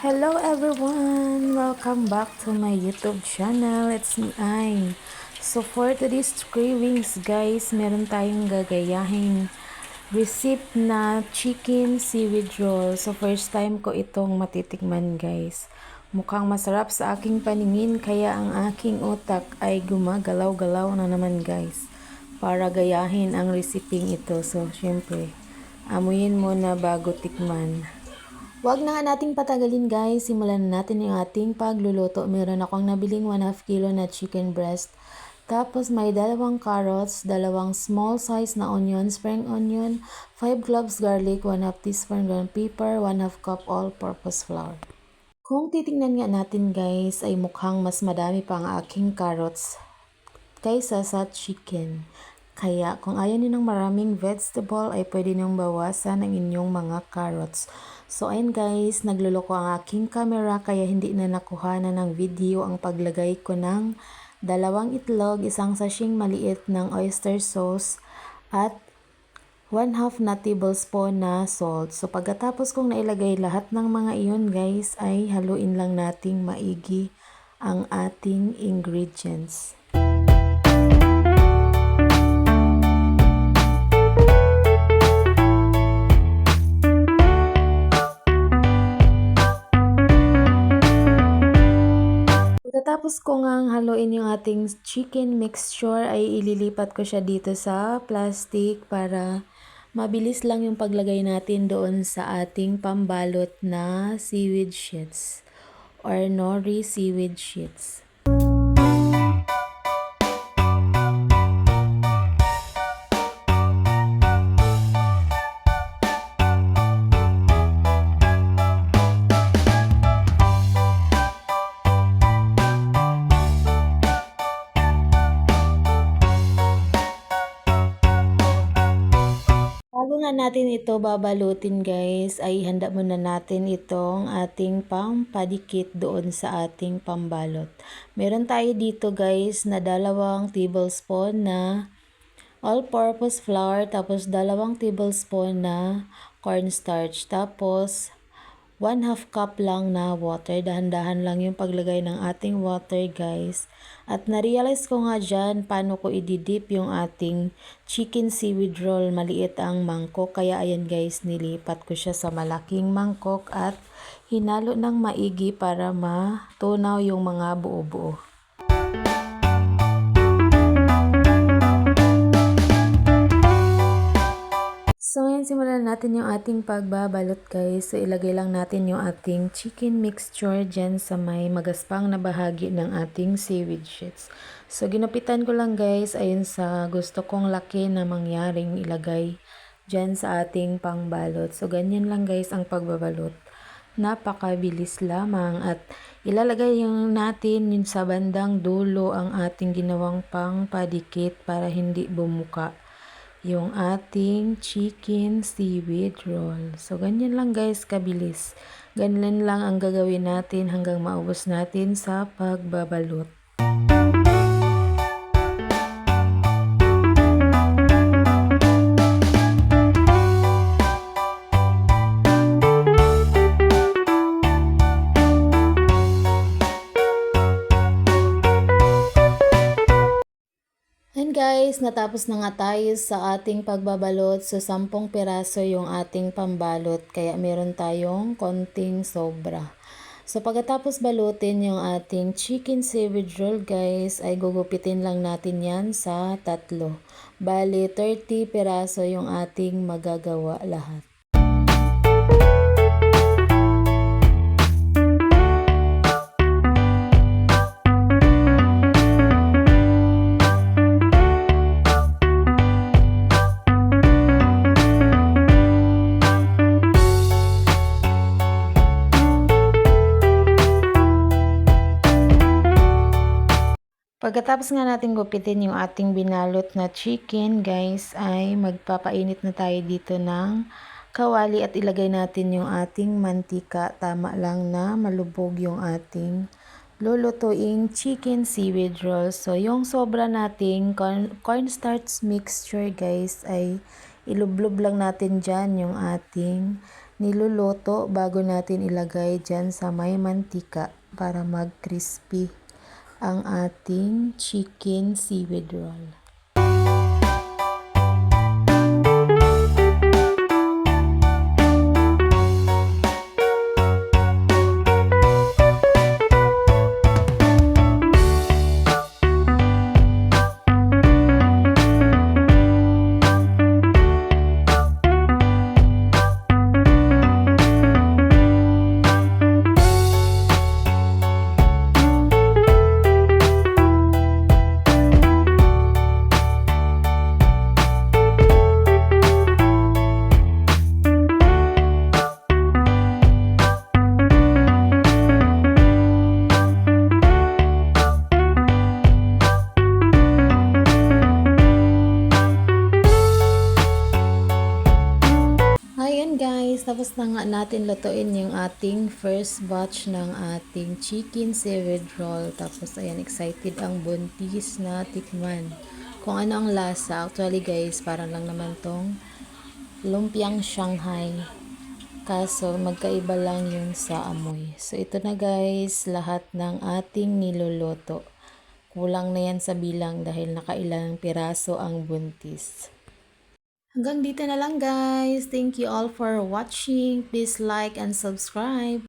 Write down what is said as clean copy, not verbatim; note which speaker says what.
Speaker 1: Hello everyone! Welcome back to my YouTube channel. It's me, Ai. So for today's cravings guys, meron tayong gagayahin recipe na chicken seaweed roll. So first time ko itong matitikman guys. Mukhang masarap sa aking paningin kaya ang aking utak ay gumagalaw-galaw na naman guys. Para gayahin ang reseping ito. So syempre, amuyin muna bago tikman. Wag na nga nating patagalin guys, simulan na natin yung ating pagluluto. Meron akong nabiling 1/2 kilo na chicken breast. Tapos may 2 carrots, 2 small size na onion, spring onion, 5 cloves garlic, 1/2 teaspoon ground pepper, 1/2 cup all-purpose flour. Kung titingnan nga natin guys, ay mukhang mas madami pa ang aking carrots kaysa sa chicken. Kaya kung ayaw niyo ng maraming vegetable ay pwede niyong bawasan ang inyong mga carrots. So ayun guys, nagluloko ang aking camera kaya hindi na nakuha na ng video ang paglagay ko ng 2 itlog, 1 sacheng maliit ng oyster sauce at 1/2 na tablespoon na salt. So pagkatapos kong nailagay lahat ng mga iyon guys ay haluin lang nating maigi ang ating ingredients. Pagkatapos ko ngang haluin yung ating chicken mixture ay ililipat ko siya dito sa plastic para mabilis lang yung paglagay natin doon sa ating pambalot na seaweed sheets or nori seaweed sheets. Bago nga natin ito babalutin guys, ay handa muna natin itong ating pampadikit doon sa ating pambalot. Meron tayo dito guys na 2 tablespoon na all-purpose flour, tapos 2 tablespoon na cornstarch, tapos 1/2 cup lang na water. Dahan-dahan lang yung paglagay ng ating water guys. At na-realize ko nga dyan paano ko i-dip yung ating chicken seaweed roll. Maliit ang mangkok. Kaya ayan guys, nilipat ko siya sa malaking mangkok at hinalo ng maigi para matunaw yung mga buo-buo. So, ngayon simulan natin yung ating pagbabalot guys. So, ilagay lang natin yung ating chicken mixture dyan sa may magaspang na bahagi ng ating seaweed sheets. So, ginupitan ko lang guys ayun sa gusto kong laki na mangyaring ilagay dyan sa ating pangbalot. So, ganyan lang guys ang pagbabalot. Napakabilis lamang at ilalagay yung natin yun sa bandang dulo ang ating ginawang pangpadikit para hindi bumuka yung ating chicken seaweed roll. So, ganyan lang guys, kabilis. Ganyan lang ang gagawin natin hanggang maubos natin sa pagbabalot. And guys, natapos na nga tayo sa ating pagbabalot. So, 10 piraso yung ating pambalot. Kaya meron tayong konting sobra. So, pagkatapos balutin yung ating chicken seaweed roll guys, ay gugupitin lang natin yan sa 3. Bali, 30 piraso yung ating magagawa lahat. Pagkatapos nga natin gupitin yung ating binalot na chicken guys, ay magpapainit na tayo dito ng kawali at ilagay natin yung ating mantika. Tama lang na malubog yung ating lulutuing chicken seaweed roll. So yung sobra nating cornstarch mixture guys ay ilublob lang natin dyan yung ating niluluto bago natin ilagay dyan sa may mantika para mag-crispy ang ating chicken seaweed roll. Ayan guys, tapos na nga natin lutuin yung ating first batch ng ating chicken seaweed roll. Tapos ayan, excited ang buntis na tikman kung ano ang lasa. Actually guys, parang lang naman tong lumpiang Shanghai. Kaso magkaiba lang yung sa amoy. So ito na guys, lahat ng ating niluluto. Kulang na yan sa bilang dahil nakailang piraso ang buntis. Hanggang dito na lang guys. Thank you all for watching. Please like and subscribe.